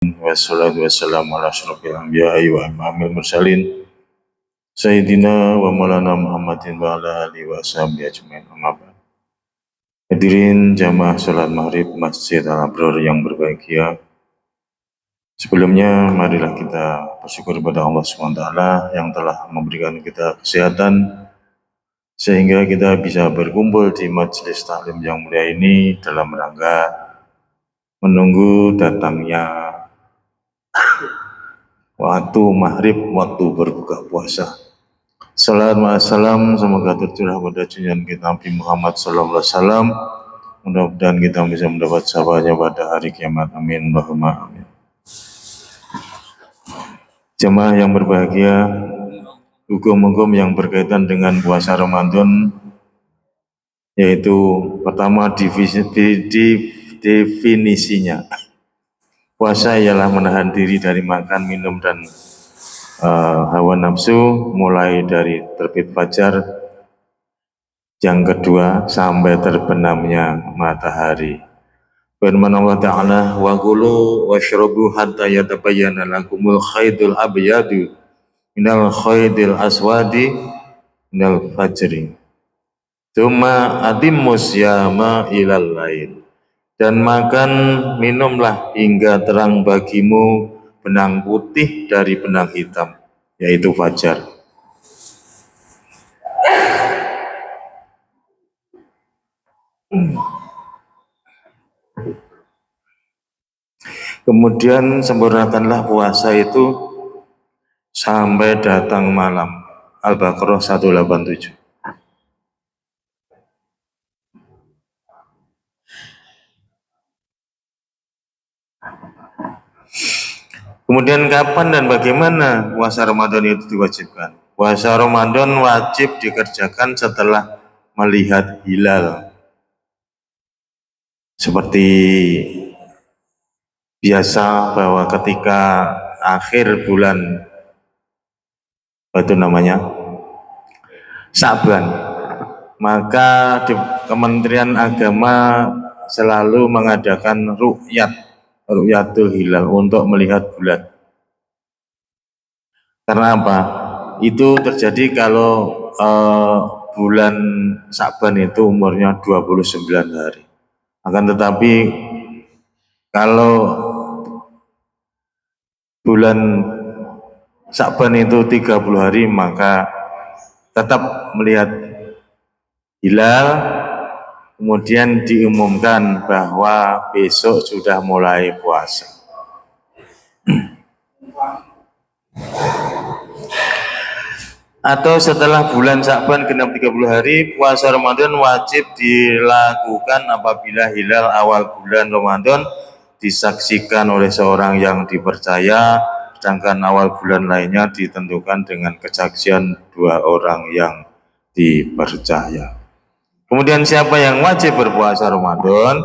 Wassalatu wassalamu ala asyrafil anbiya'i wa imamil mursalin Sayyidina wa maulana Muhammadin wa ala alihi wa sahbihi ajmain amma ba'd. Hadirin jamaah salat maghrib Masjid Al-Abrar yang berbahagia. Sebelumnya marilah kita bersyukur kepada Allah SWT yang telah memberikan kita kesehatan sehingga kita bisa berkumpul di majelis taklim yang mulia ini dalam rangka menunggu datangnya waktu maghrib, waktu berbuka puasa. Salam salam semoga tercurah pada junjungan kita Nabi Muhammad SAW. Mudah-mudahan kita bisa mendapat sahabatnya pada hari kiamat. Amin. Allahumma amin. Jemaah yang berbahagia, hukum-hukum yang berkaitan dengan puasa Ramadan, yaitu pertama definisinya. Puasa ialah menahan diri dari makan, minum, dan hawa nafsu mulai dari terbit fajar, yang kedua sampai terbenamnya matahari. Firman Allah Ta'ala, wa kulu washrabu hatta yatabayyana lakumul khaydul abyadu minal khaydil aswadi minal fajri tsumma atimmus syama ilal lail. Dan makan minumlah hingga terang bagimu benang putih dari benang hitam, yaitu fajar. Kemudian sempurnakanlah puasa itu sampai datang malam. Al-Baqarah 187. Kemudian kapan dan bagaimana puasa Ramadan itu diwajibkan? Puasa Ramadan wajib dikerjakan setelah melihat hilal. Seperti biasa bahwa ketika akhir bulan Sa'ban, maka di Kementerian Agama selalu mengadakan ru'yatul hilal untuk melihat bulan. Karena apa? Itu terjadi kalau bulan Sa'ban itu umurnya 29 hari. Akan tetapi kalau bulan Sa'ban itu 30 hari, maka tetap melihat hilal, kemudian diumumkan bahwa besok sudah mulai puasa. Atau setelah bulan Sa'ban genap 30 hari, puasa Ramadan wajib dilakukan apabila hilal awal bulan Ramadan disaksikan oleh seorang yang dipercaya, sedangkan awal bulan lainnya ditentukan dengan kesaksian 2 orang yang dipercaya. Kemudian siapa yang wajib berpuasa Ramadan?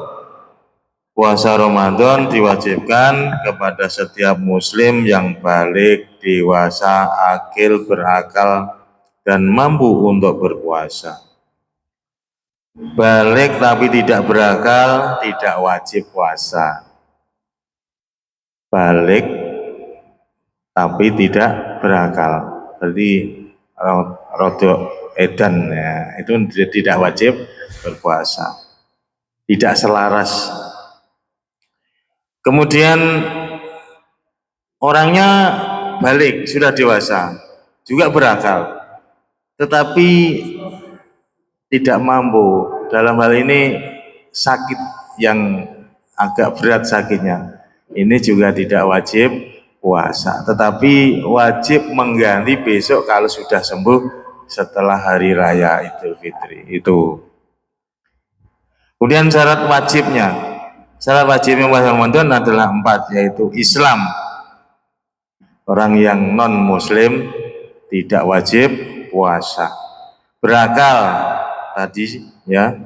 Puasa Ramadan diwajibkan kepada setiap muslim yang balik, dewasa, akil, berakal, dan mampu untuk berpuasa. Balik tapi tidak berakal tidak wajib puasa. Balik tapi tidak berakal, berarti rodok edan ya, itu tidak wajib berpuasa, tidak selaras. Kemudian orangnya balik, sudah dewasa, juga berakal, tetapi tidak mampu, dalam hal ini sakit yang agak berat sakitnya, ini juga tidak wajib puasa, tetapi wajib mengganti besok kalau sudah sembuh setelah hari raya Idul Fitri itu. Kemudian syarat wajibnya puasa Ramadan adalah 4, yaitu Islam. Orang yang non muslim tidak wajib puasa. Berakal tadi ya.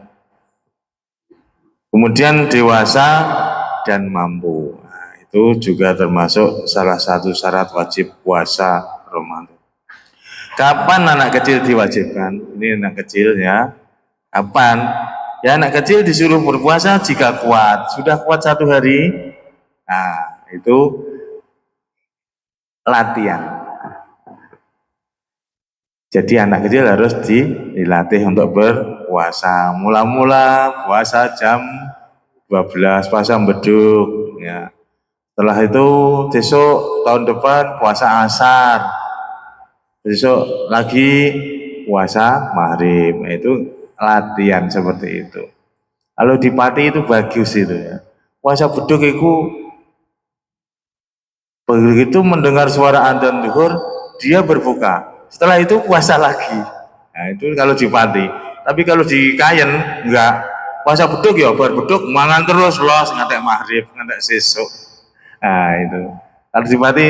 Kemudian dewasa dan mampu. Nah, itu juga termasuk salah satu syarat wajib puasa Ramadan. Kapan anak kecil diwajibkan? Ini anak kecil ya. Kapan? Ya anak kecil disuruh berpuasa jika kuat. Sudah kuat 1 hari, nah itu latihan. Jadi anak kecil harus dilatih untuk berpuasa. Mula-mula puasa jam 12, puasa beduk. Ya. Setelah itu besok tahun depan puasa asar. Besok lagi puasa maghrib. Itu latihan seperti itu. Kalau di Pati itu bagus itu ya. Puasa beduk itu begitu mendengar suara adzan zuhur dia berbuka. Setelah itu puasa lagi. Nah, itu kalau di Pati. Tapi kalau di Kayen enggak. Puasa beduk ya berbeduk mangan terus los ngantek maghrib, ngantek sesuk. Nah, itu. Kalau di Pati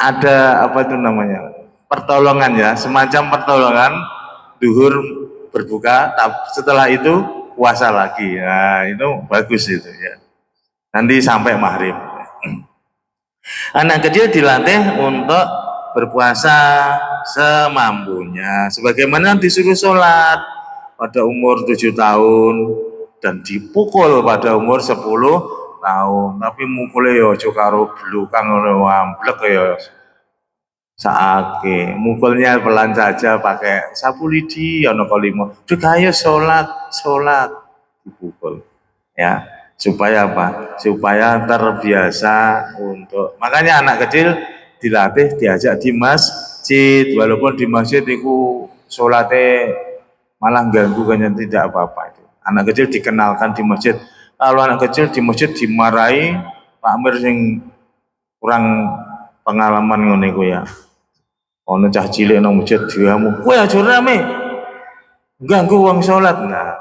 ada apa itu namanya? Pertolongan ya, semacam pertolongan duhur berbuka, setelah itu puasa lagi. Nah, itu bagus itu ya. Nanti sampai maghrib. Anak kecil dilatih untuk berpuasa semampunya, sebagaimana disuruh sholat pada umur 7 tahun dan dipukul pada umur 10 tahun. Tapi mukulnya ya aja karo blukang ora amblek ya. Saake mukulnya pelan saja pakai sapu lidi ana kalima. Ayo sholat dipukul. Ya, supaya apa? Supaya terbiasa untuk. Makanya anak kecil dilatih diajak di masjid, walaupun di masjid itu sholatnya malah ganggu kan tidak apa-apa itu. Anak kecil dikenalkan di masjid. Kalau anak kecil di masjid dimarahi Pak Amir sing kurang pengalaman ngono iku ya. Ono cah cilik nang masjid diamu. Kowe aja rame. Ganggu wong sholat. Nah,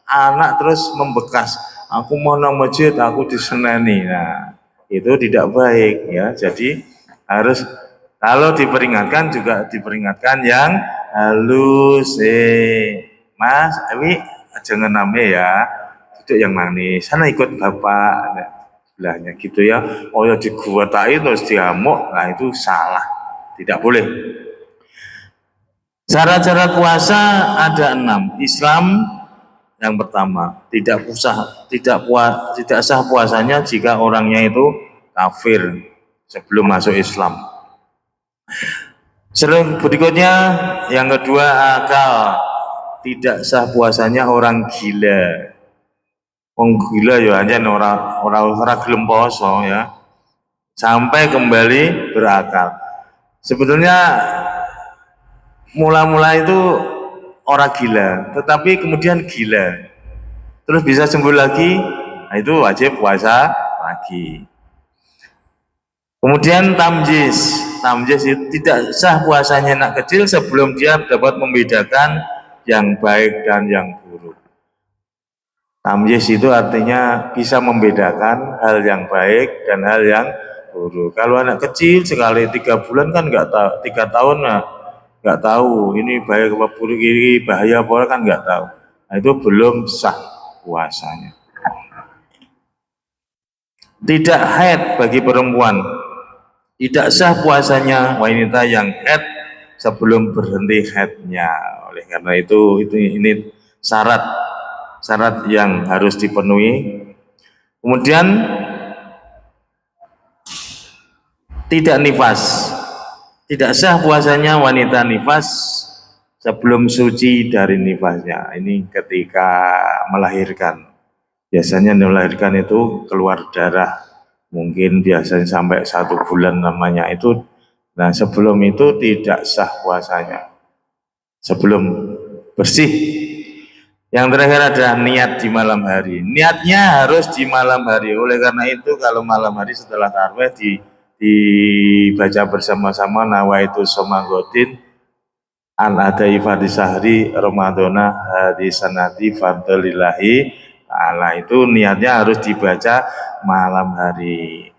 anak terus membekas. Aku mau nang masjid, aku diseneni. Nah, itu tidak baik ya. Jadi harus kalau diperingatkan juga diperingatkan yang halus. Mas, jangan name ya. Duduk yang manis. Sana ikut bapak. Nah, sebelahnya gitu ya. Oh ya diguwatai terus diamuk. Nah, itu salah. Tidak boleh. Cara-cara puasa ada 6. Islam yang pertama, tidak sah puasanya jika orangnya itu kafir sebelum masuk Islam. Berikutnya yang kedua akal, tidak sah puasanya orang gila. Orang gila ya hanya orang gelem poso ya sampai kembali berakal. Sebetulnya mula-mula itu orang gila, tetapi kemudian gila, terus bisa sembuh lagi, nah itu wajib puasa lagi. Kemudian tamjiz itu tidak sah puasanya anak kecil sebelum dia dapat membedakan yang baik dan yang buruk. Tamjiz itu artinya bisa membedakan hal yang baik dan hal yang buruk. Kalau anak kecil sekali 3 bulan kan nggak tahu, 3 tahun nggak tahu ini bahaya apa buruk, ini bahaya apa kan nggak tahu. Nah, itu belum sah puasanya. Tidak haid bagi perempuan, tidak sah puasanya wanita yang haid sebelum berhenti haidnya. Oleh karena itu ini syarat yang harus dipenuhi. Kemudian tidak nifas, tidak sah puasanya wanita nifas sebelum suci dari nifasnya. Ini ketika melahirkan, biasanya melahirkan itu keluar darah, mungkin biasanya sampai 1 bulan namanya itu. Nah sebelum itu tidak sah puasanya, sebelum bersih. Yang terakhir adalah niat di malam hari. Niatnya harus di malam hari. Oleh karena itu kalau malam hari setelah tarawih dibaca bersama-sama nawaitu somagodin an adai fardisahri ramadhana hadisanati fardlillahi ta'ala. Itu niatnya harus dibaca malam hari.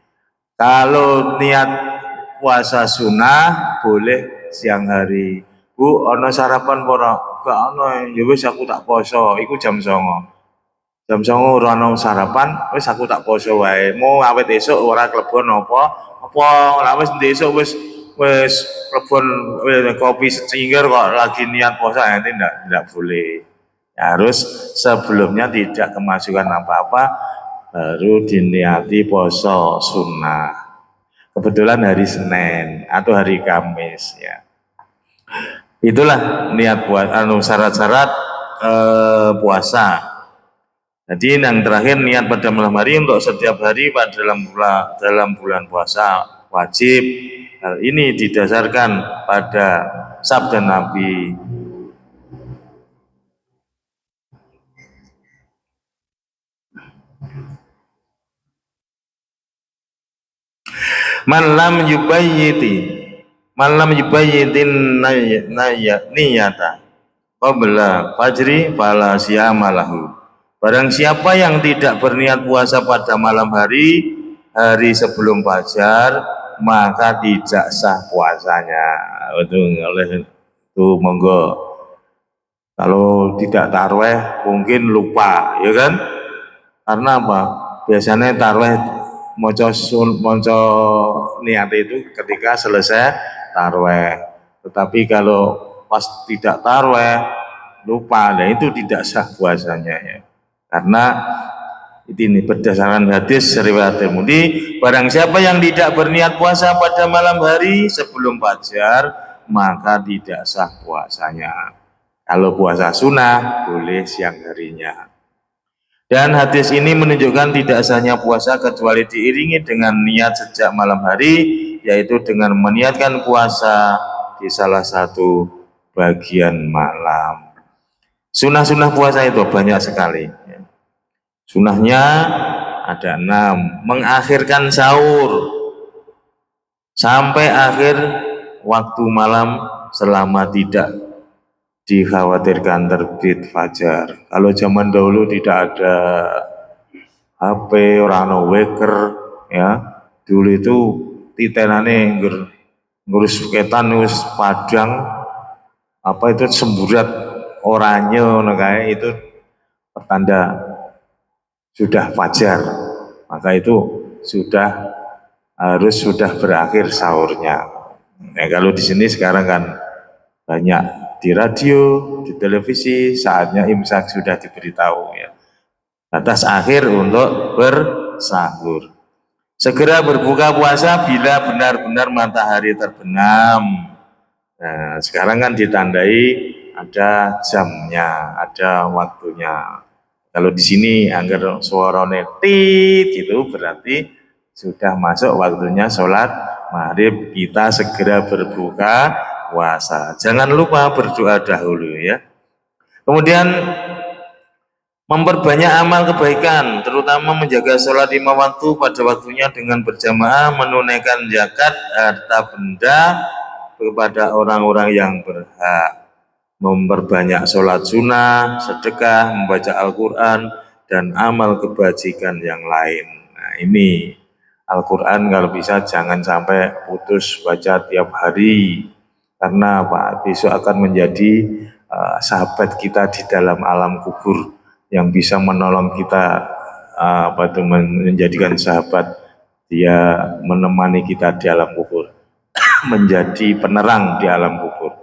Kalau niat puasa sunnah boleh siang hari. Bu, ono sarapan ora? Gak ono, ya wis aku tak poso, iku jam 09.00. Jam 09.00 ora ono sarapan, wis aku tak poso wae. Mau awet esuk ora klebon apa ora wis esuk wis klebon kopi secingkir kok lagi niat puasa nanti tidak boleh. Ya, harus sebelumnya tidak kemasukan apa-apa, baru diniati poso sunnah. Kebetulan hari Senin atau hari Kamis ya. Itulah niat buat syarat-syarat puasa. Jadi yang terakhir niat pada malam hari untuk setiap hari pada dalam bulan puasa wajib. Hal ini didasarkan pada sabda Nabi. Man lam yubayyitin niyata qabla fajri fala siyamalahu. Barang siapa yang tidak berniat puasa pada malam hari sebelum fajar, maka tidak sah puasanya. Oleh itu monggo kalau tidak tarweh mungkin lupa, ya kan? Karena apa? Biasanya tarweh moco niat itu ketika selesai tarweh. Tetapi kalau pas tidak tarweh lupa, nah itu tidak sah puasanya ya. Karena ini berdasarkan hadis riwayat Tirmidzi, barang siapa yang tidak berniat puasa pada malam hari sebelum fajar, maka tidak sah puasanya. Kalau puasa sunnah boleh siang harinya. Dan hadis ini menunjukkan tidak sahnya puasa kecuali diiringi dengan niat sejak malam hari, yaitu dengan meniatkan puasa di salah satu bagian malam. Sunnah-sunnah puasa itu banyak sekali. Sunnahnya ada 6. Mengakhirkan sahur sampai akhir waktu malam selama tidak dikhawatirkan terbit fajar. Kalau zaman dahulu tidak ada HP, orang waker, ya. Dulu itu titenane ngurus ketan wis padang, apa itu semburat oranye kayak itu pertanda sudah fajar. Maka itu sudah berakhir sahurnya. Nah, kalau di sini sekarang kan banyak di radio, di televisi, saatnya imsak sudah diberitahu ya. Batas akhir untuk bersahur. Segera berbuka puasa bila benar-benar matahari terbenam. Nah, sekarang kan ditandai ada jamnya, ada waktunya. Kalau di sini anggar suarane tit gitu berarti sudah masuk waktunya sholat maghrib. Kita segera berbuka puasa. Jangan lupa berdoa dahulu ya. Kemudian memperbanyak amal kebaikan, terutama menjaga sholat 5 waktu pada waktunya dengan berjamaah, menunaikan zakat harta benda kepada orang-orang yang berhak, memperbanyak sholat sunnah, sedekah, membaca Al-Quran, dan amal kebajikan yang lain. Nah ini Al-Quran kalau bisa jangan sampai putus baca tiap hari, karena apa? Besok akan menjadi sahabat kita di dalam alam kubur, yang bisa menolong kita menjadikan sahabat, dia menemani kita di alam kubur, menjadi penerang di alam kubur.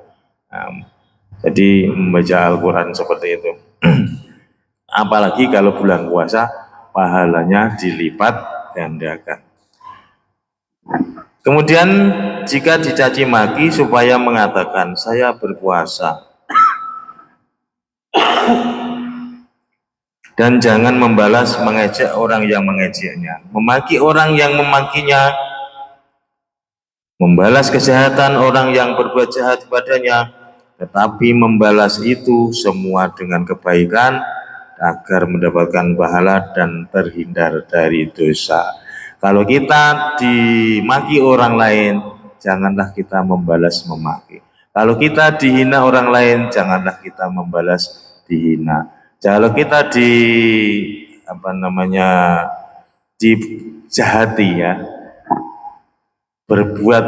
Jadi membaca Al-Quran seperti itu. Apalagi kalau bulan puasa pahalanya dilipat gandakan. Kemudian jika dicaci maki supaya mengatakan saya berpuasa, dan jangan membalas mengejek orang yang mengejeknya, memaki orang yang memakinya, membalas kejahatan orang yang berbuat jahat padanya, tetapi membalas itu semua dengan kebaikan agar mendapatkan pahala dan terhindar dari dosa. Kalau kita dimaki orang lain, janganlah kita membalas memaki. Kalau kita dihina orang lain, janganlah kita membalas dihina. Kalau kita dijahati ya,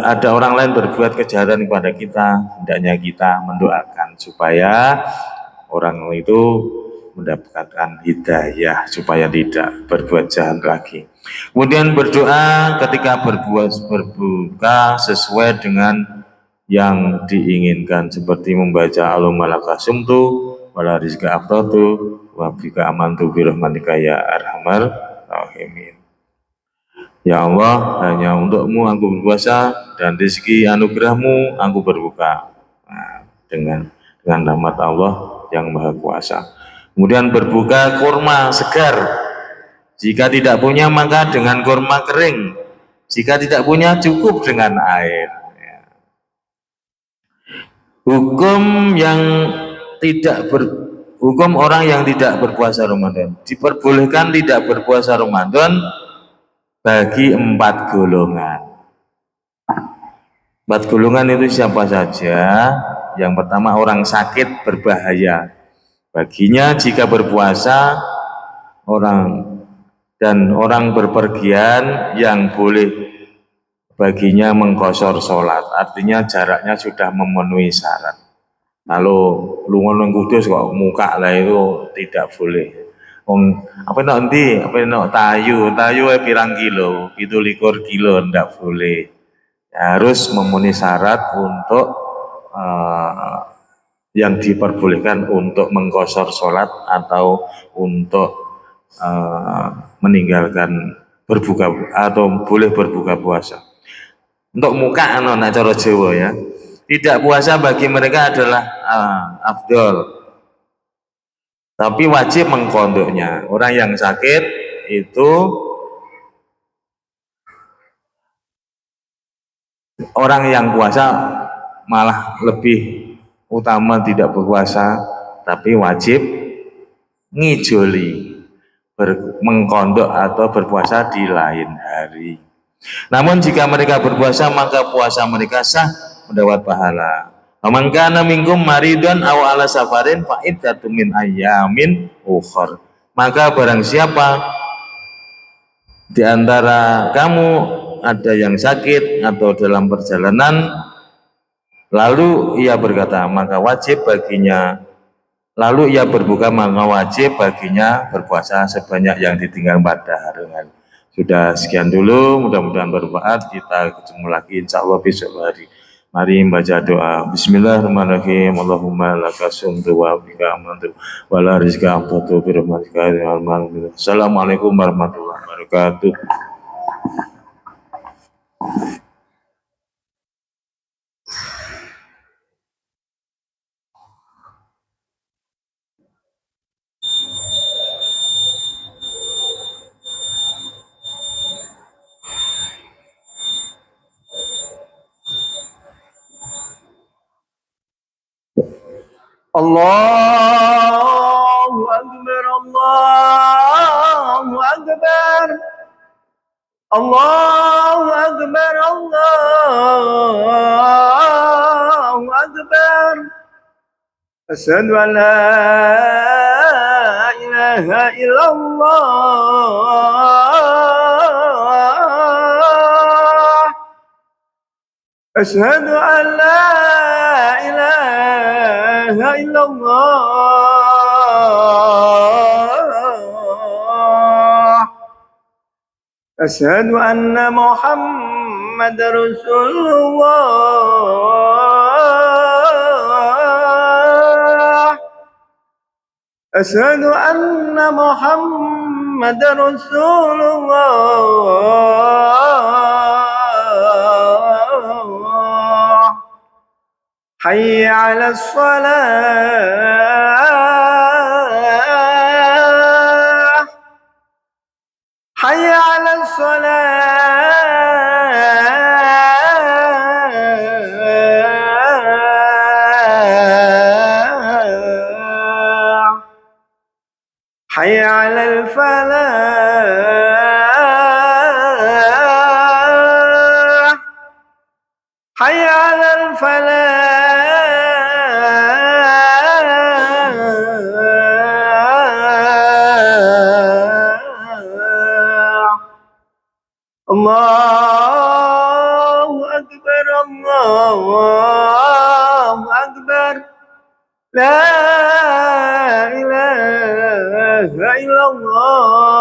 ada orang lain berbuat kejahatan kepada kita, hendaknya kita mendoakan supaya orang itu mendapatkan hidayah supaya tidak berbuat jahat lagi. Kemudian berdoa ketika berbuka sesuai dengan yang diinginkan, seperti membaca Allahumma laka sumtu wala rizqa afratu wa bika amantu birahmatika ya arhamar rahimin. Ya Allah, hanya untuk-Mu aku berpuasa dan rezeki anugerah-Mu aku berbuka. Nah, dengan rahmat Allah yang Maha Kuasa. Kemudian berbuka kurma segar. Jika tidak punya maka dengan kurma kering. Jika tidak punya cukup dengan air. Hukum yang tidak hukum orang yang tidak berpuasa Ramadan. Diperbolehkan tidak berpuasa Ramadan bagi 4 golongan. 4 golongan itu siapa saja? Yang pertama orang sakit berbahaya. Baginya jika berpuasa orang berpergian yang boleh baginya mengkosor sholat. Artinya jaraknya sudah memenuhi syarat. Kalau lunga nang kudus kok muka lah itu tidak boleh. Apa nanti tayu pirang kilo, 17 kilo ndak boleh. Harus memenuhi syarat untuk yang diperbolehkan untuk mengkosor sholat atau untuk meninggalkan berbuka atau boleh berbuka puasa. Untuk muka nak cara Jawa ya. Tidak puasa bagi mereka adalah afdol. Tapi wajib mengkondoknya. Orang yang sakit itu orang yang puasa malah lebih utama tidak berpuasa, tapi wajib ngijoli mengkondok atau berpuasa di lain hari. Namun jika mereka berpuasa maka puasa mereka sah mendapat pahala. Man kana minkum maridun aw ala safarin fa iddatun min ayyamin ukhra. Maka barang siapa di antara kamu ada yang sakit atau dalam perjalanan lalu ia berkata maka wajib baginya lalu ia berbuka maka wajib baginya berpuasa sebanyak yang ditinggal pada hari hari. Sudah sekian dulu, mudah-mudahan bermanfaat. Kita ketemu lagi insya Allah besok hari. Mari membaca doa. Bismillahirrahmanirrahim. Allahumma laka sumtu wa bika amantu wa la rizqa amtatu birahmatika ya arhamar. Assalamualaikum warahmatullahi wabarakatuh. Allahu Akbar, Allahu Akbar, Allahu Akbar, Allahu Akbar. Asyhadu an la ilaha illallah. Asyhadu an la ilaha illallah. Asyhadu anna Muhammadar Rasulullah. Asyhadu anna Muhammadar Rasulullah. Hayya 'alas shalah. Hayya 'alas shalah. Hayya 'alal falah. Hayya 'alal falah. Allahu Akbar, Allahu Akbar. La ilaha illallah.